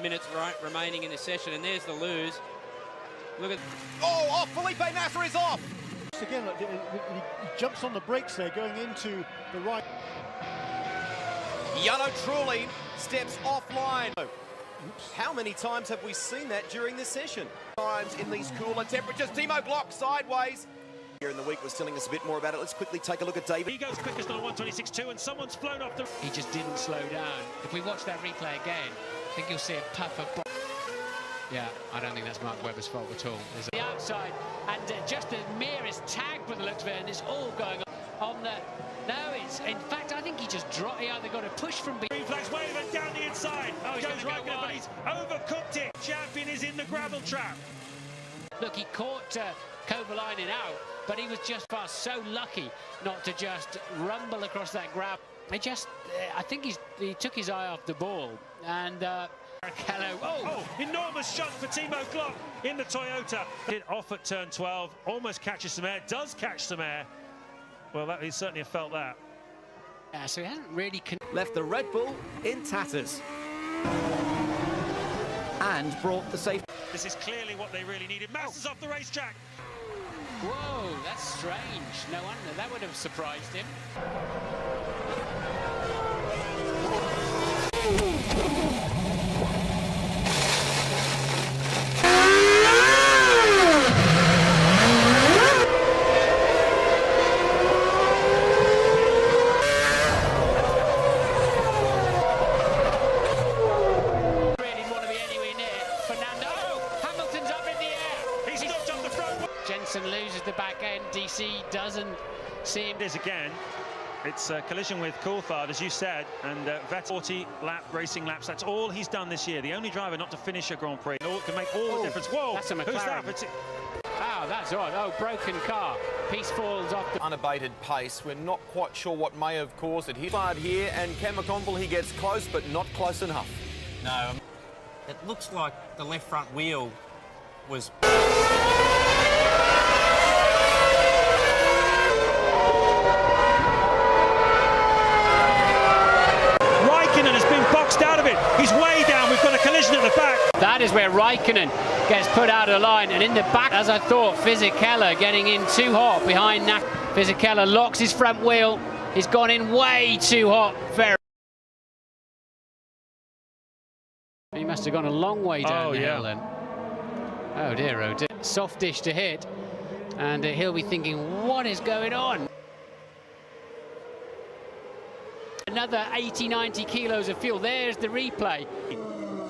Minutes remaining in the session, and there's the lose. Look at... Oh, Felipe Nasr is off! Again, he jumps on the brakes there, going into the right. Yano Trulli steps offline. How many times have we seen that during this session? Times in these cooler temperatures. Timo Glock sideways. Here in the week was telling us a bit more about it. Let's quickly take a look at David. He goes quickest on 126.2 and someone's flown off the... He just didn't slow down. If we watch that replay again, I think you'll see a puff of... Yeah, I don't think that's Mark Webber's fault at all. There's the outside, and just the merest tag for the looks of it, and it's all going on the... No, it's... In fact, I think he just dropped... He either got a push from... Green flag's waving down the inside. Oh, he's goes right, but he's overcooked it. Champion is in the gravel trap. Look, he caught Kovalainen out, but he was just so lucky not to just rumble across that gravel. I think he took his eye off the ball, and Barrichello. Oh, enormous shot for Timo Glock in the Toyota. Hit off at turn 12, almost catches some air, does catch some air. Well, he certainly have felt that. Yeah, so he hasn't really left the Red Bull in tatters and brought the safety. This is clearly what they really needed. Masters off the racetrack. Whoa, that's strange. No wonder. That would have surprised him. Jensen loses the back end. DC doesn't see him. This again, it's a collision with Coulthard, as you said, and Vettel 40 racing laps. That's all he's done this year. The only driver not to finish a Grand Prix. It can make all the difference. Whoa, that's a McLaren. Who's that? Oh, that's odd. Oh, broken car. Piece falls off the... Unabated pace. We're not quite sure what may have caused it. He's hard here, and Cam McConville, he gets close, but not close enough. No, it looks like the left front wheel was... Raikkonen has been boxed out of it. He's way down. We've got a collision at the back. That is where Raikkonen gets put out of line, and in the back, as I thought, Fisichella getting in too hot behind Nak. Fisichella locks his front wheel. He's gone in way too hot. He must have gone a long way down the hill then. Oh dear, oh dear. Soft dish to hit, and he'll be thinking, what is going on? Another 80-90 kilos of fuel. There's the replay.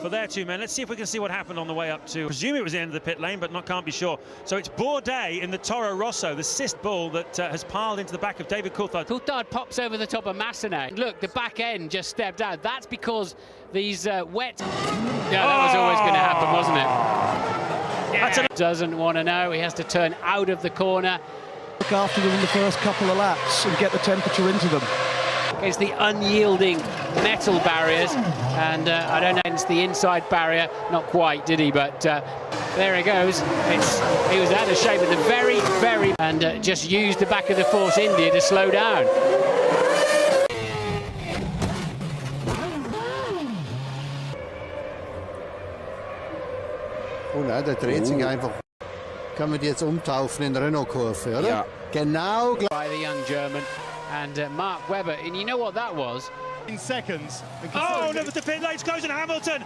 For their two men, let's see if we can see what happened on the way up to... I presume it was the end of the pit lane, but can't be sure. So it's Bourdais in the Toro Rosso, the cyst bull that has piled into the back of David Coulthard. Coulthard pops over the top of Massenet. Look, the back end just stepped out. That's because these wet... Yeah, that was always going to happen, wasn't it? Yeah. Doesn't want to know. He has to turn out of the corner. Look after them in the first couple of laps and get the temperature into them. Against the unyielding metal barriers, and I don't know, it's the inside barrier, not quite, did he? But there he goes. He was out of shape at the very, and just used the back of the Force India to slow down. Oh nein, der dreht sich einfach. Kann man die jetzt umtaufen in Renault-Kurve, oder? Ja. Genau. By the young German. And Mark Webber, and you know what that was? In seconds. Oh, no, the pit lane's closing. Hamilton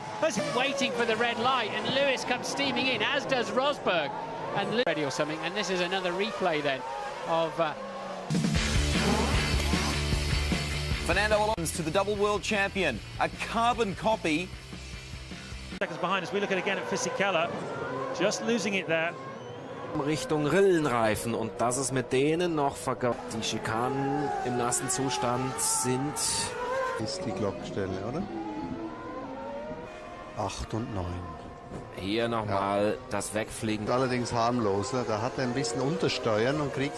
waiting for the red light, and Lewis comes steaming in, as does Rosberg, and ready or something. And this is another replay then of. Fernando Alonso to the double world champion, a carbon copy. Seconds behind us, we look at again at Fisichella, just losing it there. Richtung Rillenreifen, und dass es mit denen noch die Schikanen im nassen Zustand sind. Ist die Glockenstelle, oder? 8 und 9. Hier nochmal das Wegfliegen. Allerdings harmlos, ne? Da hat er ein bisschen untersteuern und kriegt...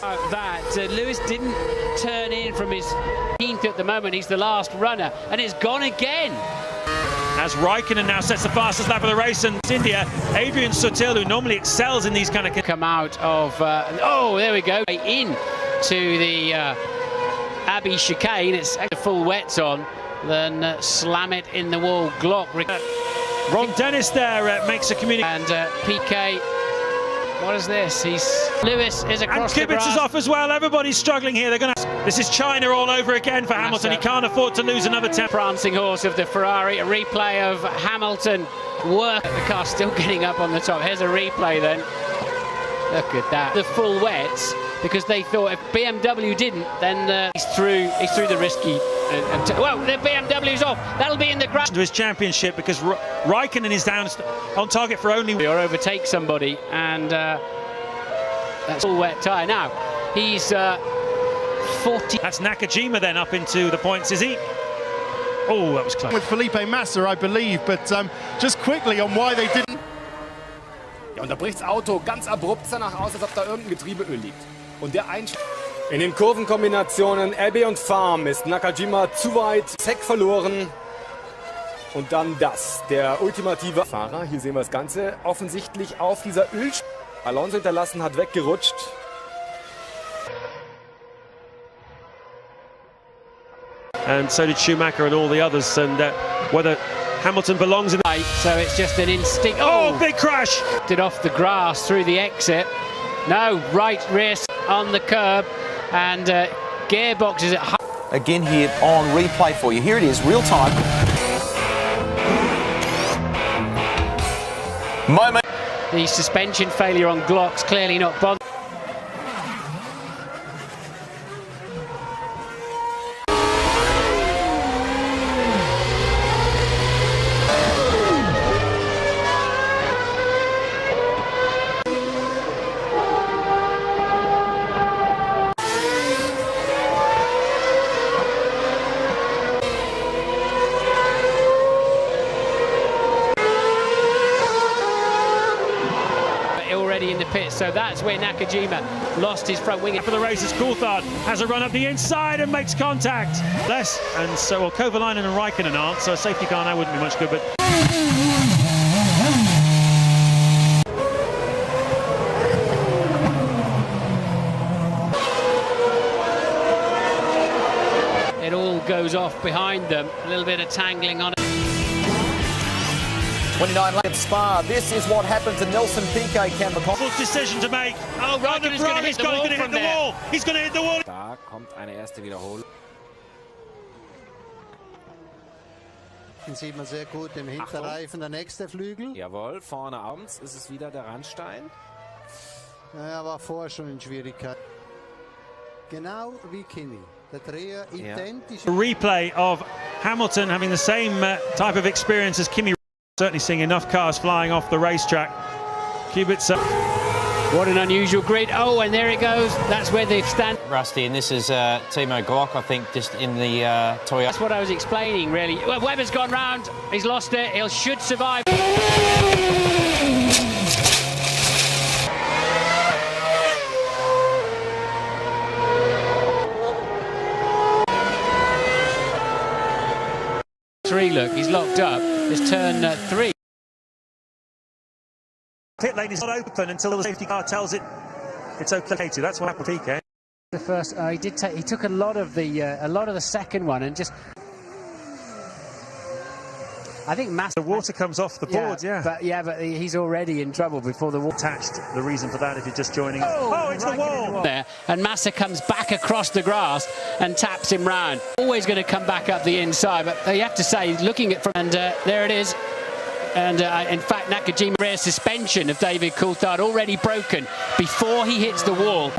Lewis didn't turn in from his 10th at the moment. He's the last runner, and it's gone again. As Raikkonen now sets the fastest lap of the race, and India, Adrian Sutil, who normally excels in these kind of... Come out of... oh, there we go. In to the Abbey chicane. It's full wets on. Then slam it in the wall. Glock. Ron Dennis there makes a communication. And PK, what is this? Lewis is across and the grass. Kibitz is off as well. Everybody's struggling here. This is China all over again for Hamilton. He can't afford to lose another 10. Prancing horse of the Ferrari. A replay of Hamilton work. The car still getting up on the top. Here's a replay then. Look at that. The full wets, because they thought if BMW didn't, then he's through the risky. Well, the BMW's off. That'll be in the ground. To his championship, because Raikkonen is down on target for only. Or overtake somebody, and that's all wet tyre. Now he's 40. That's Nakajima then up into the points, is he? Oh, that was close. With Felipe Massa, I believe, but just quickly on why they didn't. Ja, und da bricht das Auto ganz abrupt danach aus, als ob da irgendein Getriebeöl liegt. Und der In den Kurvenkombinationen Abbey und Farm ist Nakajima zu weit, Heck verloren. Und dann das, der ultimative Fahrer, hier sehen wir das Ganze, offensichtlich auf dieser Alonso hinterlassen hat, weggerutscht. And so did Schumacher and all the others, and whether Hamilton belongs in the... So it's just an instinct. Oh, big crash! Did off the grass through the exit. No, right rear on the curb, and gearbox is at high. Again here on replay for you. Here it is, real time. Moment. The suspension failure on Glock's clearly not bothered. In the pit, so that's where Nakajima lost his front wing. For the races, Coulthard has a run up the inside and makes contact. And so, well, Kovalainen and Raikkonen aren't, so a safety car now wouldn't be much good, but... It all goes off behind them, a little bit of tangling on it. 29 late at Spa. This is what happened to Nelson Piquet. Decision to make. Oh, Raikkonen's going to hit the wall from there. He's going to hit the wall. Da kommt eine erste Wiederholung. Den sieht man sehr gut im Hinterreifen, der nächste Flügel. Jawohl, vorne abends ist es wieder der Randstein. Er war vorher schon in Schwierigkeit. Genau wie Kimi. Der Dreher identisch. A replay of Hamilton having the same type of experience as Kimi. Certainly seeing enough cars flying off the racetrack. Kubica. What an unusual grid. Oh, and there it goes. That's where they've stand. Rusty, and this is Timo Glock, I think, just in the Toyota. That's what I was explaining, really. Well, Webber's gone round. He's lost it. He should survive. Look, he's locked up. It's turn 3. Pit lane is not open until the safety car tells it it's okay to. That's what happened to PK. The first, he took a lot of the second one and just. I think the water comes off the board, But he's already in trouble before the water attached. The reason for that, if you're just joining. Oh, it's right the wall there, and Massa comes back across the grass and taps him round. Always going to come back up the inside, but you have to say, looking at from and there it is. And in fact, Nakajima rear suspension of David Coulthard already broken before he hits the wall.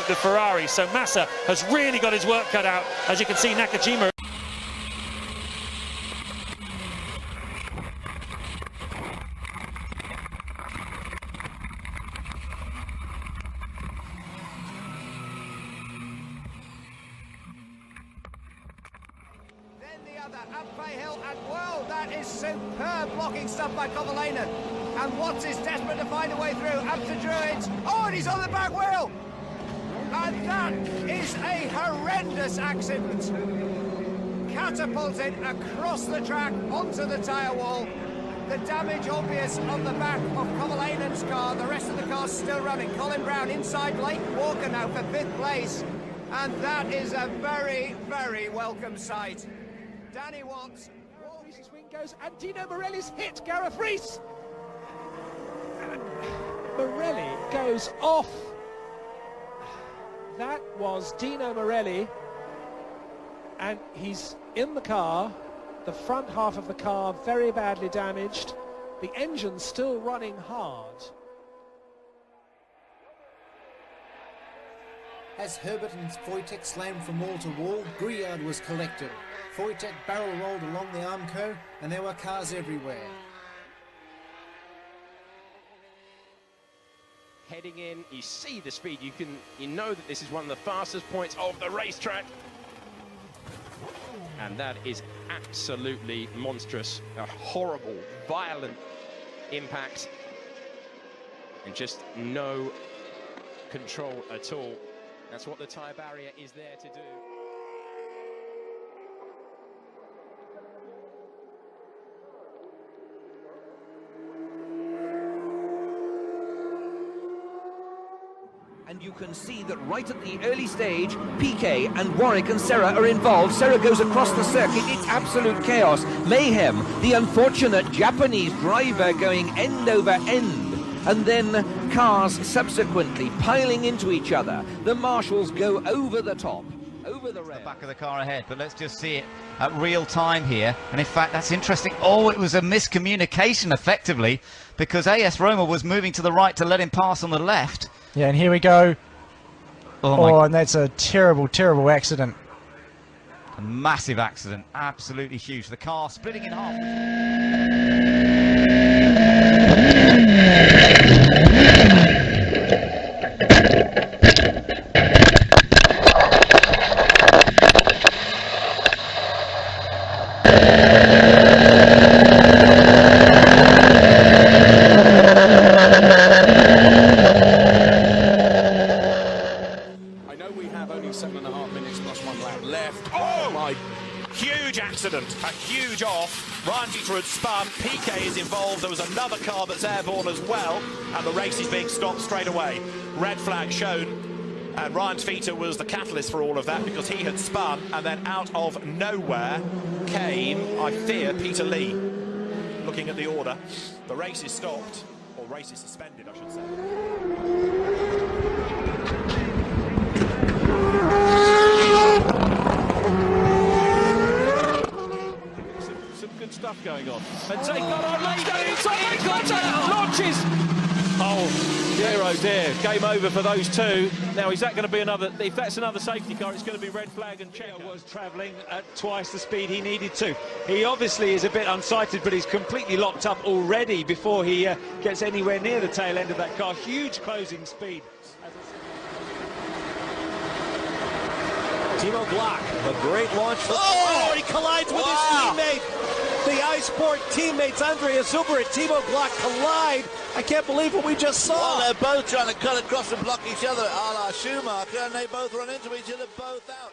The Ferrari, so Massa has really got his work cut out. As you can see, Nakajima. Then the other, up by Hill, and whoa, that is superb blocking stuff by Kovalainen. And Watts is desperate to find a way through, up to Druids. Oh, and he's on the back wheel! And that is a horrendous accident. Catapulted across the track onto the tyre wall. The damage obvious on the back of Kovalainen's car. The rest of the car's still running. Colin Brown inside Leighton Walker now for 5th place. And that is a very, very welcome sight. Danny Watts. Rees's wing goes, and Dino Morelli's hit Gareth Rees. And Morelli goes off. That was Dino Morelli. And he's in the car. The front half of the car very badly damaged. The engine still running hard. As Herbert and Wojtek slammed from wall to wall, Grillard was collected. Wojtek barrel rolled along the Armco, and there were cars everywhere. Heading in, you see the speed. You know that this is one of the fastest points of the racetrack. And that is absolutely monstrous. A horrible, violent impact. And just no control at all. That's what the tyre barrier is there to do. And you can see that right at the early stage, Piquet and Warwick and Serra are involved. Serra goes across the circuit. It's absolute chaos. Mayhem. The unfortunate Japanese driver going end over end. And then cars subsequently piling into each other. The marshals go over the top, over the rail. The back of the car ahead, but let's just see it at real time here. And in fact, that's interesting. Oh, it was a miscommunication effectively, because AS Roma was moving to the right to let him pass on the left. Yeah, and here we go. Oh, and that's a terrible, terrible accident. A massive accident, absolutely huge. The car splitting in half. I know we have only 7.5 minutes plus 1 lap left. Oh my! Huge accident, a huge off. Ryan Feater had spun, Piquet is involved, there was another car that's airborne as well, and the race is being stopped straight away. Red flag shown, and Ryan Feater was the catalyst for all of that because he had spun, and then out of nowhere came, I fear, Peter Lee. Looking at the order, the race is stopped, or race is suspended, I should say. Some good stuff going on. And take that on, lays down inside, contact, launches! Oh, dear, oh dear. Game over for those two. Now, is that going to be another, if that's another safety car, it's going to be red flag and checker. Was travelling at twice the speed he needed to. He obviously is a bit unsighted, but he's completely locked up already before he gets anywhere near the tail end of that car. Huge closing speed. Timo Glock, a great launch. He collides with his teammate. The iSport teammates, Andrea Zuber and Timo Glock collide. I can't believe what we just saw. Well, they're both trying to cut across and block each other, a la Schumacher, and they both run into each other, both out.